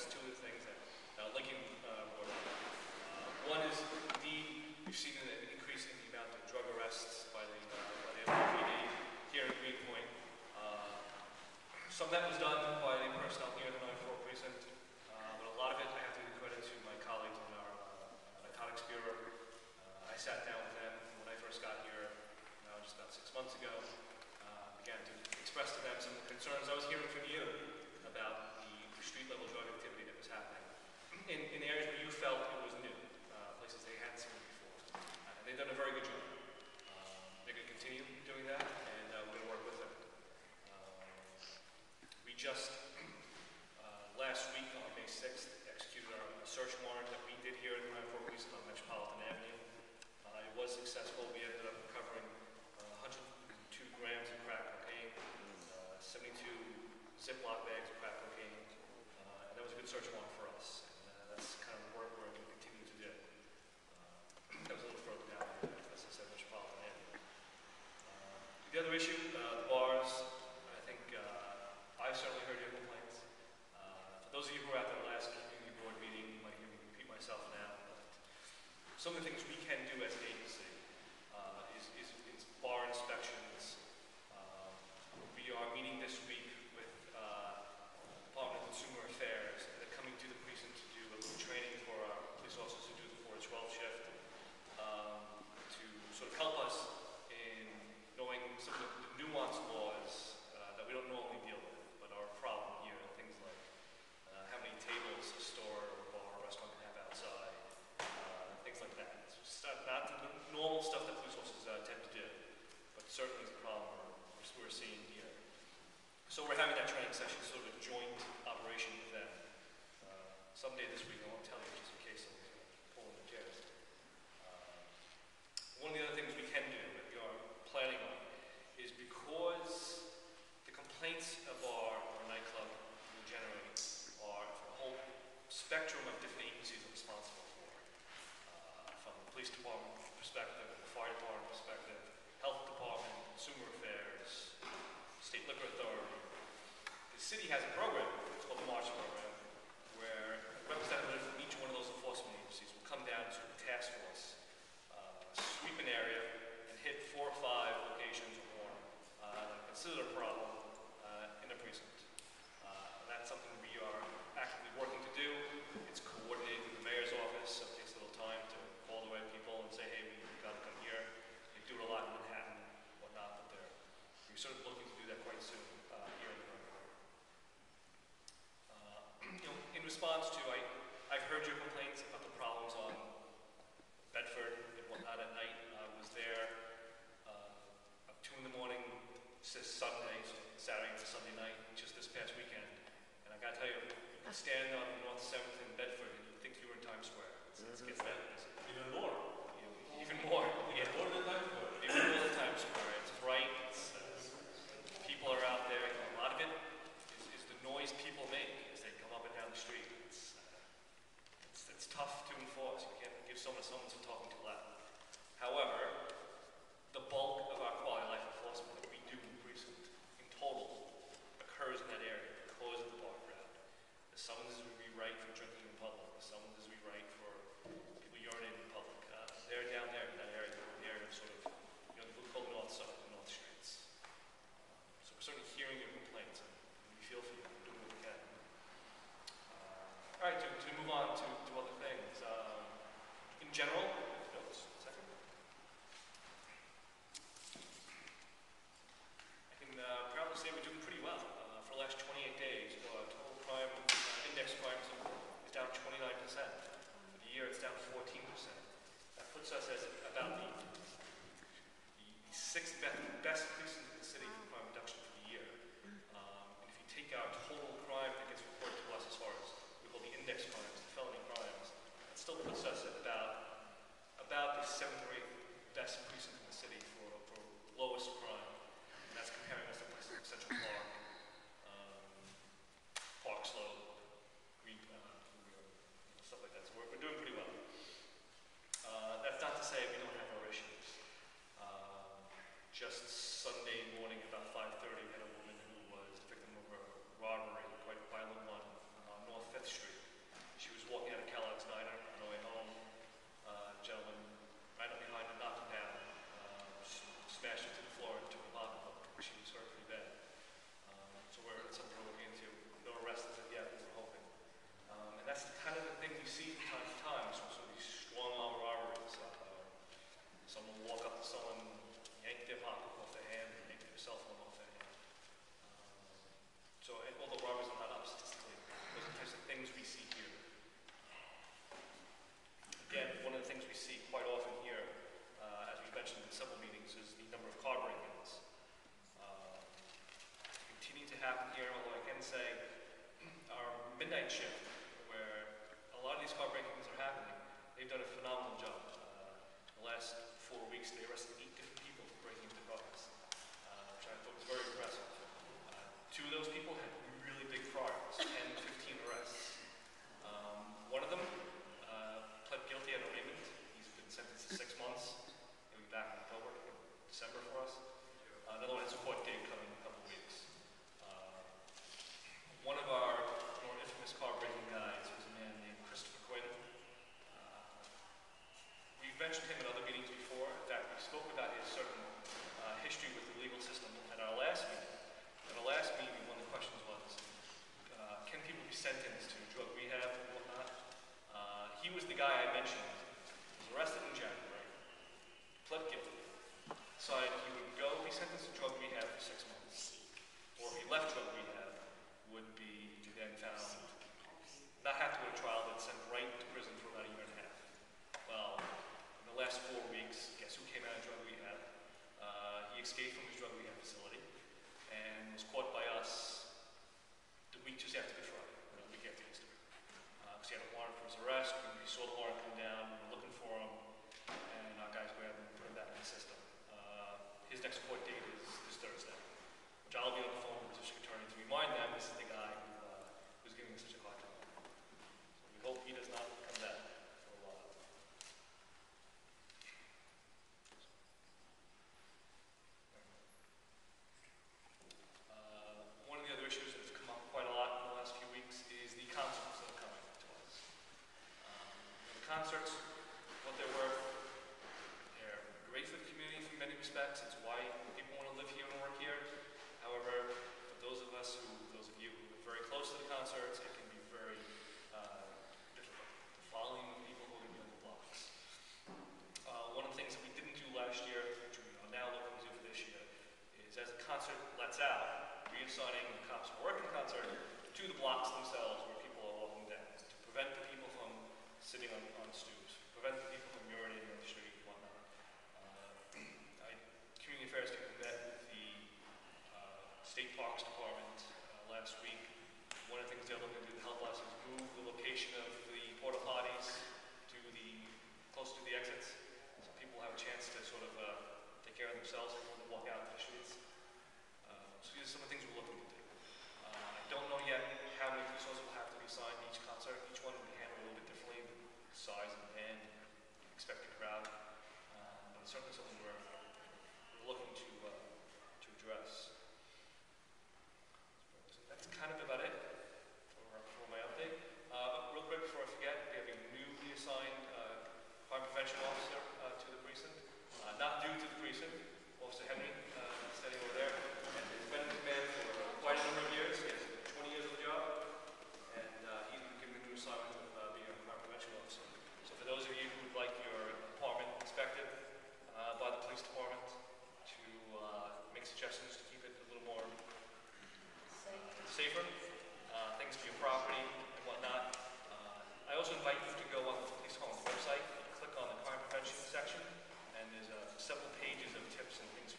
two of the things that Lincoln brought up. One is, indeed, we've seen an increase in the amount of drug arrests by the NYPD here in Greenpoint. Some of that was done by the personnel here in the 9-4 precinct, but a lot of it I have to give credit to my colleagues in our narcotics bureau. I sat down with them when I first got here, just about 6 months ago, began to express to them some of the concerns I was hearing from you about the street-level drug activity that was happening in areas where you felt it was new, places they hadn't seen before. They've done a very good job. They're going to continue doing that, and we're going to work with them. We just, last week on May 6th, executed our search warrant that we did here in the 9-4 precinct on Metropolitan Avenue. It was successful. We ended up recovering 102 grams of crack cocaine, 72 Ziploc bags of crack cocaine, and that was a good search warrant for us. And that's the kind of work we're going to continue to do. That was a little further down, as I said, Metropolitan Avenue. The other issue, the bars, I think I've certainly heard your complaints. For those of you who were at the last community board meeting, you might hear me repeat myself now. Some of the things we can do as an agency is bar inspections. We are meeting this week with Department of Consumer Affairs. They're coming to the precinct to do a little training for our police officers who do the 4 to 12 shift to sort of help us in knowing some of the nuanced laws that we don't normally deal with, but are a problem here. Things like how many tables a store or bar or restaurant can have outside, things like that. It's not the normal stuff that police officers tend to do, but certainly is a problem we're seeing here. So we're having that training session, sort of a joint operation with them. Someday this week, I won't tell you just in case someone's pulling the chairs. One of the other things we can do that we are planning on is because the complaints a bar or nightclub will generate are from a whole spectrum of different agencies are responsible for. From the police department perspective, the fire department perspective, health department, consumer affairs, state liquor authority. The city has a program, it's called the March program, where a representative from each one of those enforcement agencies will come down to the task force, sweep an area, and hit 4 or 5 locations or more considered a problem in a precinct. That's something we are actively working to do. It's coordinated with the mayor's office, so it takes a little time to call the right people and say, hey, we've got to come here. They do it a lot in Manhattan, whatnot, but we're sort of looking to do that quite soon here in the in response to, I've heard your complaints about the problems on Bedford and whatnot at night. I was there at 2 in the morning, Sunday, Saturday to Sunday night, just this past weekend. And I got to tell you, you can stand on North 7th in Bedford and you think you were in Times Square. It gets that busy. Even more. Even more. Yeah. More than Times Square. Even more than Times Square. It's bright. People are out there. A lot of it is the noise people make as they come up and down the street. It's tough to enforce. You can't give someone for talking too loud. However, the bulk of our quality of life enforcement that we do in the precinct in total occurs in that area because of the bar crowd. The summonses we write for drinking in public. The summonses we write for people urinating in public. They're down there in that area, the area of sort of, we call the north side, the north streets. So we're certainly hearing your complaints, and we feel for you. We're doing what we can. All right, to move on to other things. In general, notes, second. I can proudly say we're doing pretty well. For the last 28 days, total crime, index crime is down 29%. For the year, it's down 14%. That puts us as about the 6th best precinct in the city for crime reduction for the year. And if you take our total crime that gets reported to us as far as we call the index crimes, the felony crimes, it still puts us at about the 7th or 8th best precinct in the city for lowest crime. And that's comparing us to places like Central Park, Park Slope, Green, stuff like that. So we're doing pretty well. That's not to say we don't have our issues. Just mentioned in several meetings, is the number of car break-ins. Continue to happen here, although I can say our midnight shift, where a lot of these car break-ins are happening, they've done a phenomenal job. The last 4 weeks, they arrested 8 different people for breaking into cars, which I thought was very impressive. 2 of those people had really big priors, 10, 15 arrests. One of them pled guilty at arraignment. He's been sentenced to 6 months. He'll be back in October, December for us. Another one has a court date coming in a couple of weeks. One of our more infamous car breaking guys was a man named Christopher Quinn. We've mentioned him in other meetings before. In fact, we spoke about his certain history with the legal system at our last meeting. At our last meeting, one of the questions was, can people be sentenced to drug rehab and whatnot? He was the guy I mentioned. He was arrested in January, pled guilty, decided he would go be sentenced to drug rehab for 6 months, or if he left drug rehab, would be then found not have to go to trial, but sent right to prison for about 1.5 years. Well, in the last 4 weeks, guess who came out of drug rehab? He escaped from his drug rehab facility and was caught by us the week just after Good Friday, the week after Easter. Because he had a warrant for his arrest. We saw the warrant come down, we were looking for him, and our guys grabbed him and put him back in the system. His next court date is this Thursday, which I'll be on the phone with the district attorney to remind them this is the guy who's giving us such a hard time. So we hope he does not come back for a while. One of the other issues that's come up quite a lot in the last few weeks is the concerts that are coming to us. The concerts, what they're worth, they're great for the community in many respects. It's why people want to live here and work here. However, for those of you who are very close to the concerts, it can be very difficult. The following people who are going to be on the blocks. One of the things that we didn't do last year, which we are now looking to do for this year, is as the concert lets out, reassigning the cops who work in the concert to the blocks themselves where people are walking down, to prevent the people from sitting on stoops, prevent the people from urinating on the street and whatnot. Community Affairs team met with the State Parks Department last week. One of the things they're looking to do to help us is move the location of the porta potties to close to the exits, so people have a chance to sort of take care of themselves before they walk out to the streets. So these are some of the things we're looking to do. I don't know yet how many police officers will have to be assigned to each concert. Each one will be handled a little bit differently, the size of the band, expected crowd. But it's certainly something we're looking to address. So that's kind of about it for my update. Real quick before I forget, we have a newly assigned crime prevention officer to the precinct. Not new to the precinct, Officer Henry, standing over there. And he's been in command for quite a number of years. He has 20 years of the job. And he's been given a new assignment of being a crime prevention officer. So for those of you who would like your apartment inspected by the police department, to make suggestions to keep it a little more safer, things for your property and whatnot. I also invite you to go on the Police Comm's website, click on the crime prevention section, and there's several pages of tips and things